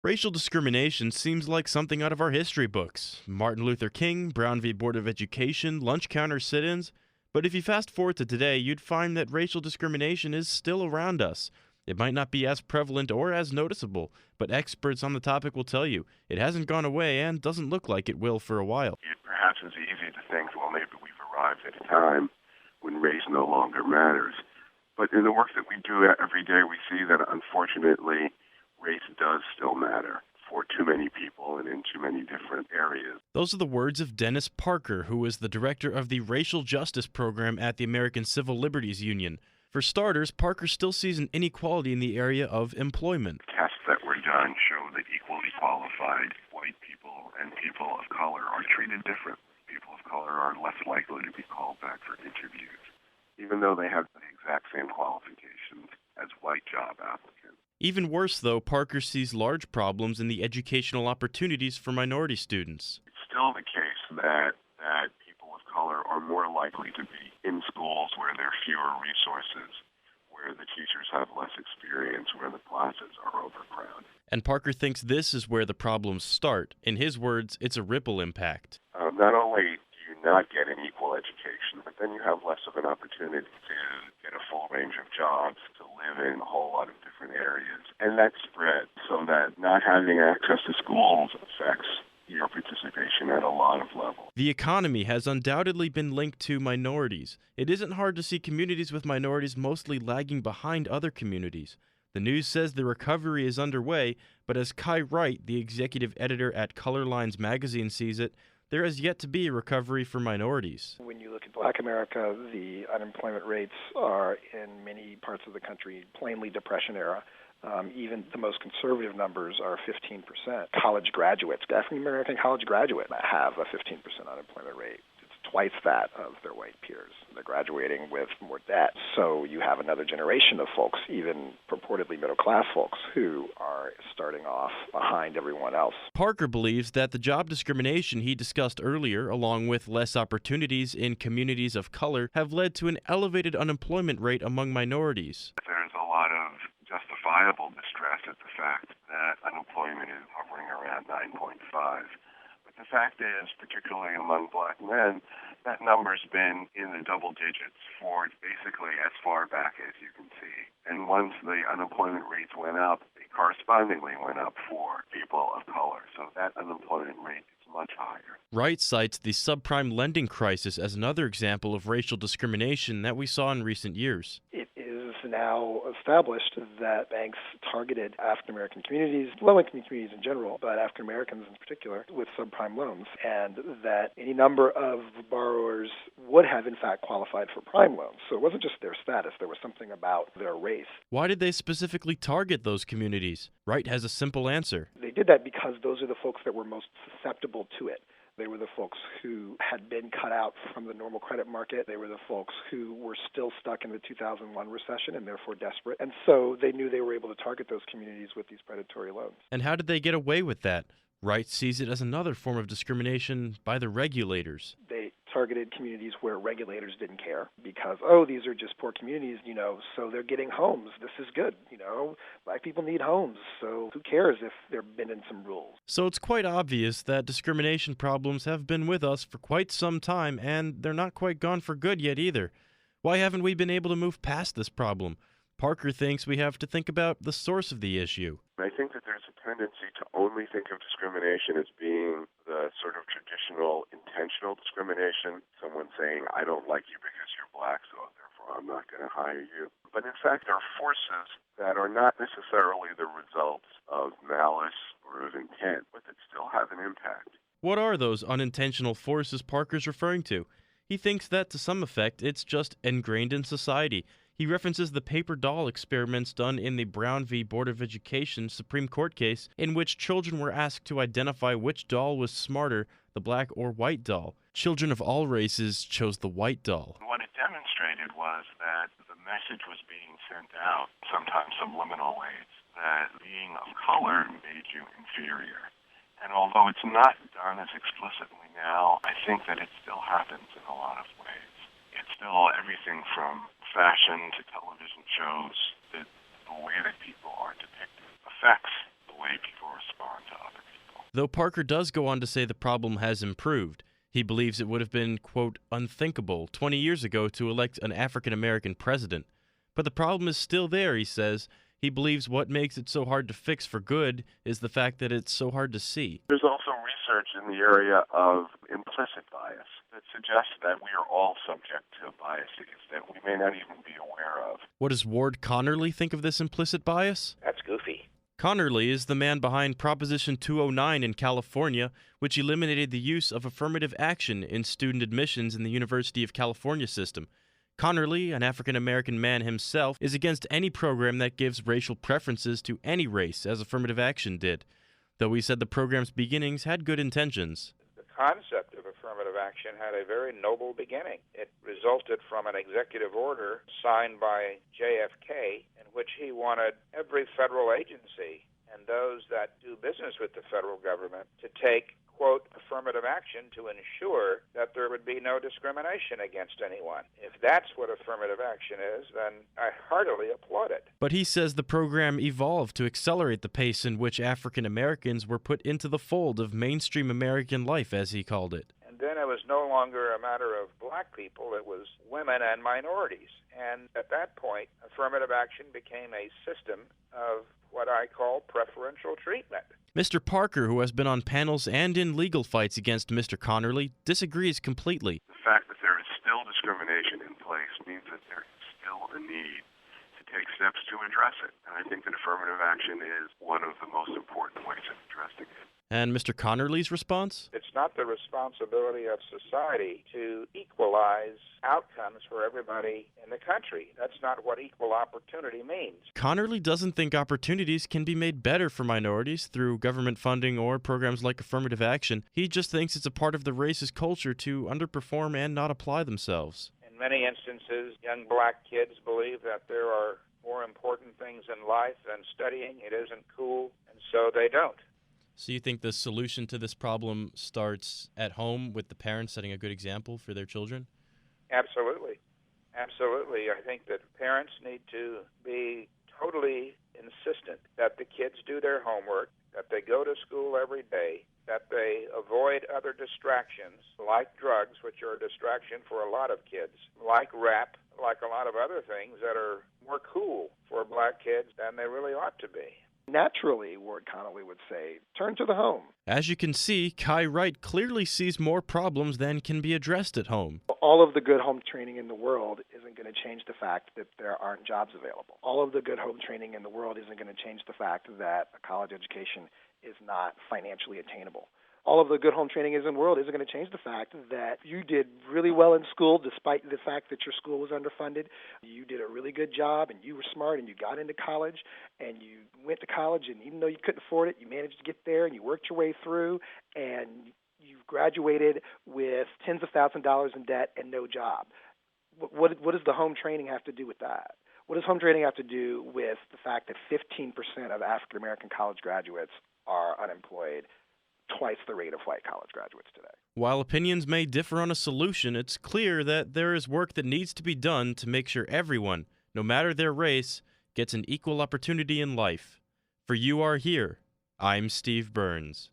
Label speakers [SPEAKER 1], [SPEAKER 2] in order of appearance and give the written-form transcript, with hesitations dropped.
[SPEAKER 1] Racial discrimination seems like something out of our history books. Martin Luther King, Brown v. Board of Education, lunch counter sit-ins. But if you fast forward to today, you'd find that racial discrimination is still around us. It might not be as prevalent or as noticeable, but experts on the topic will tell you it hasn't gone away and doesn't look like it will for a while.
[SPEAKER 2] It perhaps is easy to think, well, maybe we've arrived at a time when race no longer matters. But in the work that we do every day, we see that unfortunately race does still matter for too many people and in too many different areas.
[SPEAKER 1] Those are the words of Dennis Parker, who is the director of the Racial Justice Program at the American Civil Liberties Union. For starters, Parker still sees an inequality in the area of employment.
[SPEAKER 2] Tests that were done show that equally qualified white people and people of color are treated differently. People of color are less likely to be called back for interviews, even though they have the exact same qualifications as white job applicants.
[SPEAKER 1] Even worse, though, Parker sees large problems in the educational opportunities for minority students.
[SPEAKER 2] It's still the case that people of color are more likely to be in schools where there are fewer resources, where the teachers have less experience, where the classes are overcrowded.
[SPEAKER 1] And Parker thinks this is where the problems start. In his words, it's a ripple impact.
[SPEAKER 2] Not only do you not get an equal education, but then you have less of an opportunity to get a full range of jobs, to live in a whole lot of different areas. And that spread so that not having access to schools affects your participation at a lot of levels.
[SPEAKER 1] The economy has undoubtedly been linked to minorities. It isn't hard to see communities with minorities mostly lagging behind other communities. The news says the recovery is underway, but as Wright, the executive editor at Colorlines Magazine, sees it, there has yet to be a recovery for minorities.
[SPEAKER 3] When you look at Black America, the unemployment rates are in many parts of the country plainly Depression era. Even the most conservative numbers are 15%. College graduates, African American college graduates, have a 15% unemployment rate. It's twice that of their white peers. They're graduating with more debt. So you have another generation of folks, even purportedly middle-class folks, who are starting off behind everyone else.
[SPEAKER 1] Parker believes that the job discrimination he discussed earlier, along with less opportunities in communities of color, have led to an elevated unemployment rate among minorities.
[SPEAKER 2] There's a lot of justifiable distress at the fact that unemployment is hovering around 9.5. But the fact is, particularly among black men, that number's been in the double digits for basically as far back as you can see. And once the unemployment rates went up, they correspondingly went up for people of color. So that unemployment rate is much higher.
[SPEAKER 1] Wright cites the subprime lending crisis as another example of racial discrimination that we saw in recent years.
[SPEAKER 3] It is now established that banks targeted African American communities, low-income communities in general, but African Americans in particular, with subprime loans, and that any number of borrowers would have in fact qualified for prime loans. So it wasn't just their status, there was something about their race.
[SPEAKER 1] Why did they specifically target those communities? Wright has a simple answer.
[SPEAKER 3] They did that because those are the folks that were most susceptible to it. They were the folks who had been cut out from the normal credit market. They were the folks who were still stuck in the 2001 recession and therefore desperate. And so they knew they were able to target those communities with these predatory loans.
[SPEAKER 1] And how did they get away with that? Wright sees it as another form of discrimination by the regulators.
[SPEAKER 3] They targeted communities where regulators didn't care because, these are just poor communities, so they're getting homes. This is good, Black people need homes, so who cares if they're bending some rules?
[SPEAKER 1] So it's quite obvious that discrimination problems have been with us for quite some time, and they're not quite gone for good yet either. Why haven't we been able to move past this problem? Parker thinks we have to think about the source of the issue.
[SPEAKER 2] I think that there's a tendency to only think of discrimination as being the sort of traditional intentional discrimination, someone saying, I don't like you because you're black, so therefore I'm not going to hire you. But in fact, there are forces that are not necessarily the results of malice or of intent, but that still have an impact.
[SPEAKER 1] What are those unintentional forces Parker's referring to? He thinks that to some effect it's just ingrained in society. He references the paper doll experiments done in the Brown v. Board of Education Supreme Court case, in which children were asked to identify which doll was smarter, the black or white doll. Children of all races chose the white doll.
[SPEAKER 2] What it demonstrated was that the message was being sent out, sometimes subliminal ways, that being of color made you inferior. And although it's not done as explicitly now, I think that it still happens in a lot of ways. It's still everything from fashion to television shows, that the way that people are depicted affects the way people respond to other people.
[SPEAKER 1] Though Parker does go on to say the problem has improved. He believes it would have been, quote, unthinkable 20 years ago to elect an African-American president. But the problem is still there, he says. He believes what makes it so hard to fix for good is the fact that it's so hard to see.
[SPEAKER 2] There's also research in the area of implicit bias that suggests that we are all subject to biases that we may not even be aware of.
[SPEAKER 1] What does Ward Connerly think of this implicit bias?
[SPEAKER 4] That's goofy.
[SPEAKER 1] Connerly is the man behind Proposition 209 in California, which eliminated the use of affirmative action in student admissions in the University of California system. Connerly, an African-American man himself, is against any program that gives racial preferences to any race, as affirmative action did, though he said the program's beginnings had good intentions.
[SPEAKER 4] The concept of affirmative action had a very noble beginning. It resulted from an executive order signed by JFK in which he wanted every federal agency and those that do business with the federal government to take, quote, affirmative action to ensure that there would be no discrimination against anyone. If that's what affirmative action is, then I heartily applaud it.
[SPEAKER 1] But he says the program evolved to accelerate the pace in which African Americans were put into the fold of mainstream American life, as he called it.
[SPEAKER 4] And then it was no longer a matter of black people, it was women and minorities. And at that point, affirmative action became a system of what I call preferential treatment.
[SPEAKER 1] Mr. Parker, who has been on panels and in legal fights against Mr. Connerly, disagrees completely.
[SPEAKER 2] The fact that there is still discrimination in place means that there is still a need to take steps to address it. And I think that affirmative action is one of the most important ways of addressing it.
[SPEAKER 1] And Mr. Connerly's response?
[SPEAKER 4] It's not the responsibility of society to equalize outcomes for everybody in the country. That's not what equal opportunity means.
[SPEAKER 1] Connerly doesn't think opportunities can be made better for minorities through government funding or programs like affirmative action. He just thinks it's a part of the racist culture to underperform and not apply themselves.
[SPEAKER 4] In many instances, young black kids believe that there are more important things in life than studying. It isn't cool, and so they don't.
[SPEAKER 1] So you think the solution to this problem starts at home with the parents setting a good example for their children?
[SPEAKER 4] Absolutely. Absolutely. I think that parents need to be totally insistent that the kids do their homework, that they go to school every day, that they avoid other distractions like drugs, which are a distraction for a lot of kids, like rap, like a lot of other things that are more cool for black kids than they really ought to be.
[SPEAKER 3] Naturally, Ward Connerly would say, turn to the home.
[SPEAKER 1] As you can see, Wright clearly sees more problems than can be addressed at home.
[SPEAKER 3] All of the good home training in the world isn't going to change the fact that there aren't jobs available. All of the good home training in the world isn't going to change the fact that a college education is not financially attainable. All of the good home training in the world isn't going to change the fact that you did really well in school despite the fact that your school was underfunded. You did a really good job and you were smart and you got into college and you went to college, and even though you couldn't afford it, you managed to get there and you worked your way through and you graduated with tens of thousands of dollars in debt and no job. What does the home training have to do with that? What does home training have to do with the fact that 15% of African American college graduates are unemployed, twice the rate of white college graduates today?
[SPEAKER 1] While opinions may differ on a solution, it's clear that there is work that needs to be done to make sure everyone, no matter their race, gets an equal opportunity in life. For You Are Here, I'm Steve Burns.